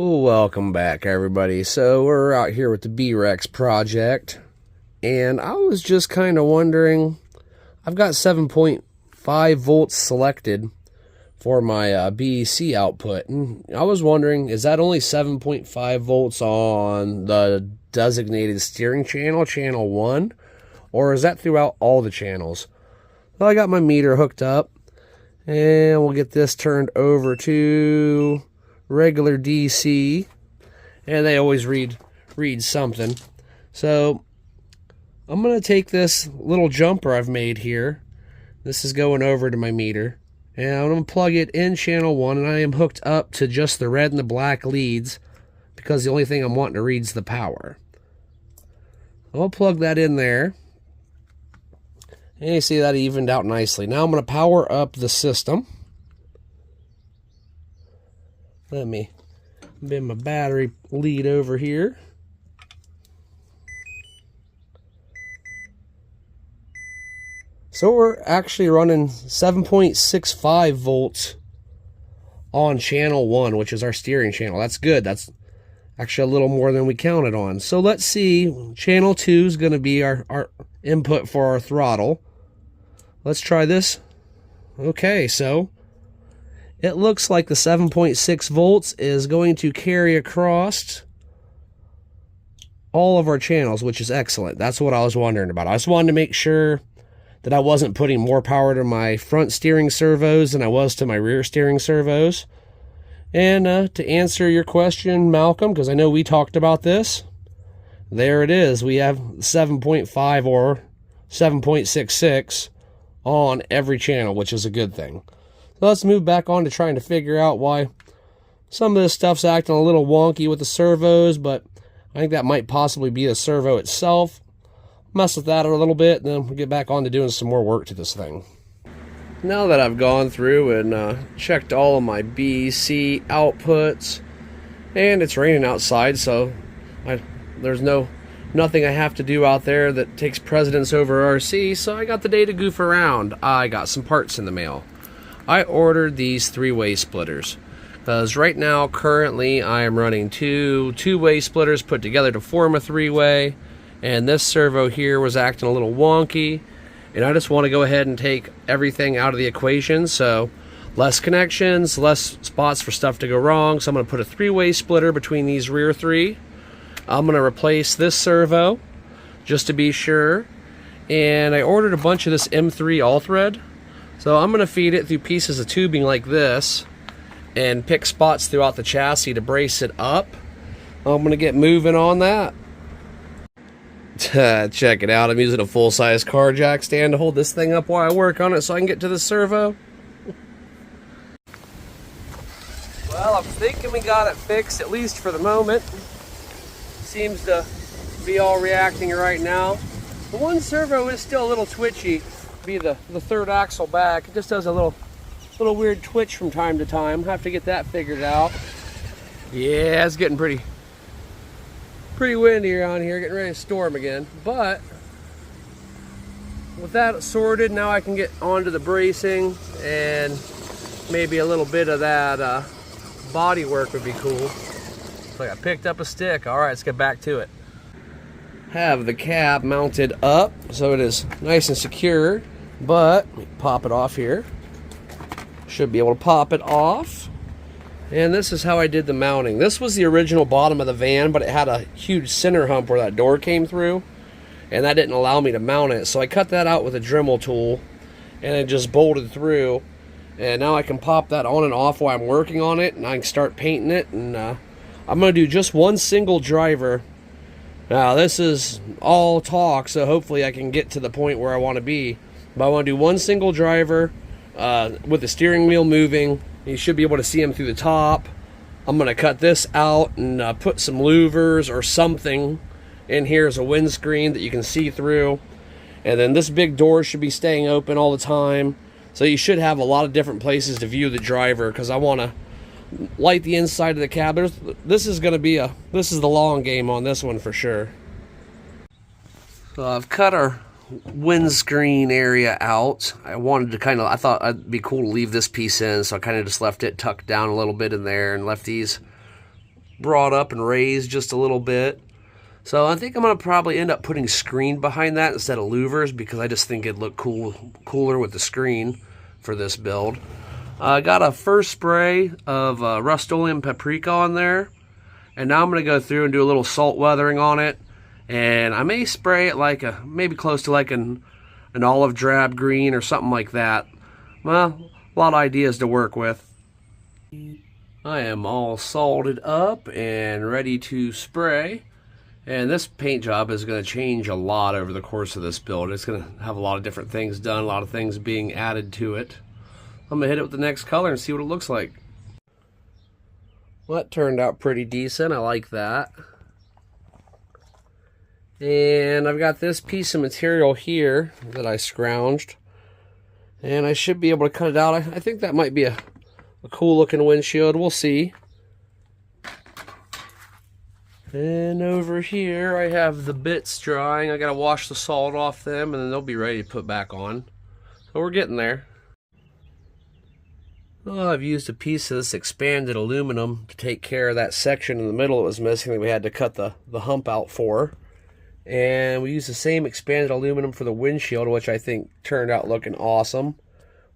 Welcome back, everybody. So we're out here with the B-Rex project, and I was just kind of wondering, I've got 7.5 volts selected for my BEC output, and I was wondering, is that only 7.5 volts on the designated steering channel, channel 1, or is that throughout all the channels? Well, I got my meter hooked up, and we'll get this turned over to regular DC, and they always read something. So I'm going to take this little jumper I've made here. This is going over to my meter, and I'm going to plug it in channel 1, and I am hooked up to just the red and the black leads because the only thing I'm wanting to read is the power. I'll plug that in there, and you see that evened out nicely. Now I'm going to power up the system. Let me bend my battery lead over here. So we're actually running 7.65 volts on channel 1, which is our steering channel. That's good. That's actually a little more than we counted on. So let's see. Channel 2 is going to be our input for our throttle. Let's try this. Okay, so it looks like the 7.6 volts is going to carry across all of our channels, which is excellent. That's what I was wondering about. I just wanted to make sure that I wasn't putting more power to my front steering servos than I was to my rear steering servos. And to answer your question, Malcolm, because I know we talked about this, there it is. We have 7.5 or 7.66 on every channel, which is a good thing. So let's move back on to trying to figure out why some of this stuff's acting a little wonky with the servos, but I think that might possibly be the servo itself. Mess with that a little bit, and then we'll get back on to doing some more work to this thing. Now that I've gone through and checked all of my BC outputs, and it's raining outside, so there's nothing I have to do out there that takes precedence over RC, so I got the day to goof around. I got some parts in the mail. I ordered these three-way splitters because right now, currently, I am running two-way splitters put together to form a three-way, and this servo here was acting a little wonky, and I just want to go ahead and take everything out of the equation, so less connections, less spots for stuff to go wrong. So I'm going to put a three-way splitter between these rear three. I'm going to replace this servo just to be sure, and I ordered a bunch of this M3 all-thread. So I'm going to feed it through pieces of tubing like this and pick spots throughout the chassis to brace it up. I'm going to get moving on that. Check it out. I'm using a full-size car jack stand to hold this thing up while I work on it so I can get to the servo. Well, I'm thinking we got it fixed, at least for the moment. Seems to be all reacting right now. The one servo is still a little twitchy. Be the third axle back. It just does a little weird twitch from time to time. Have to get that figured out. Yeah, it's getting pretty windy around here, getting ready to storm again. But with that sorted, now I can get onto the bracing, and maybe a little bit of that body work would be cool. Looks like I picked up a stick. All right, let's get back to it. Have the cab mounted up so it is nice and secure, but let me pop it off here. Should be able to pop it off. And this is how I did the mounting. This was the original bottom of the van, but it had a huge center hump where that door came through, and that didn't allow me to mount it. So I cut that out with a Dremel tool, and it just bolted through. And now I can pop that on and off while I'm working on it, and I can start painting it. And I'm going to do just one single driver. Now, this is all talk, so hopefully I can get to the point where I want to be. But I want to do one single driver with the steering wheel moving. You should be able to see them through the top. I'm going to cut this out and put some louvers or something in here as a windscreen that you can see through. And then this big door should be staying open all the time. So you should have a lot of different places to view the driver, because I want to light the inside of the cab. This is the long game on this one for sure. So I've cut our windscreen area out. I thought it'd be cool to leave this piece in, so I kind of just left it tucked down a little bit in there and left these brought up and raised just a little bit. So I think I'm going to probably end up putting screen behind that instead of louvers, because I just think it'd look cooler with the screen for this build. I got a first spray of Rust-Oleum paprika on there, and now I'm going to go through and do a little salt weathering on it, and I may spray it like maybe close to like an olive drab green or something like that. Well, a lot of ideas to work with. I am all salted up and ready to spray. And this paint job is going to change a lot over the course of this build. It's going to have a lot of different things done, a lot of things being added to it. I'm going to hit it with the next color and see what it looks like. Well, that turned out pretty decent. I like that. And I've got this piece of material here that I scrounged. And I should be able to cut it out. I think that might be a cool looking windshield. We'll see. And over here I have the bits drying. I gotta wash the salt off them and then they'll be ready to put back on. So we're getting there. Well, I've used a piece of this expanded aluminum to take care of that section in the middle that was missing that we had to cut the hump out for. And we used the same expanded aluminum for the windshield, which I think turned out looking awesome.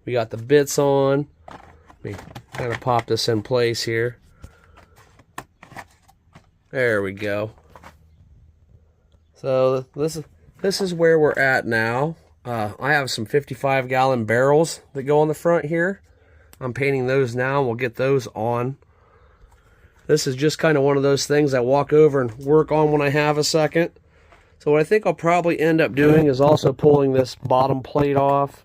We got the bits on. Let me kind of pop this in place here. There we go. So this is where we're at now. I have some 55-gallon barrels that go on the front here. I'm painting those now. We'll get those on. This is just kind of one of those things I walk over and work on when I have a second. So what I think I'll probably end up doing is also pulling this bottom plate off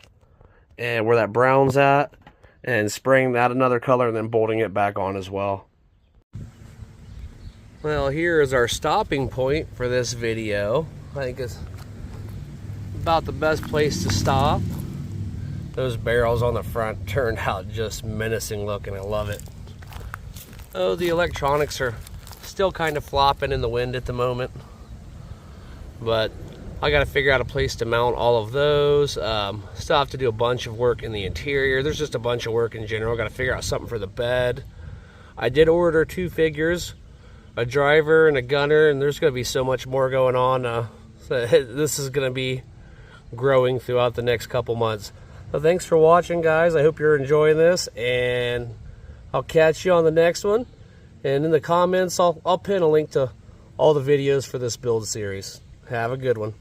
and where that brown's at and spraying that another color and then bolting it back on as well. Well, here is our stopping point for this video. I think it's about the best place to stop. Those barrels on the front turned out just menacing looking. I love it. Oh, the electronics are still kind of flopping in the wind at the moment. But I got to figure out a place to mount all of those. Still have to do a bunch of work in the interior. There's just a bunch of work in general. Got to figure out something for the bed. I did order 2 figures. A driver and a gunner, and there's going to be so much more going on. So this is going to be growing throughout the next couple months. So thanks for watching, guys. I hope you're enjoying this, and I'll catch you on the next one. And in the comments, I'll pin a link to all the videos for this build series. Have a good one.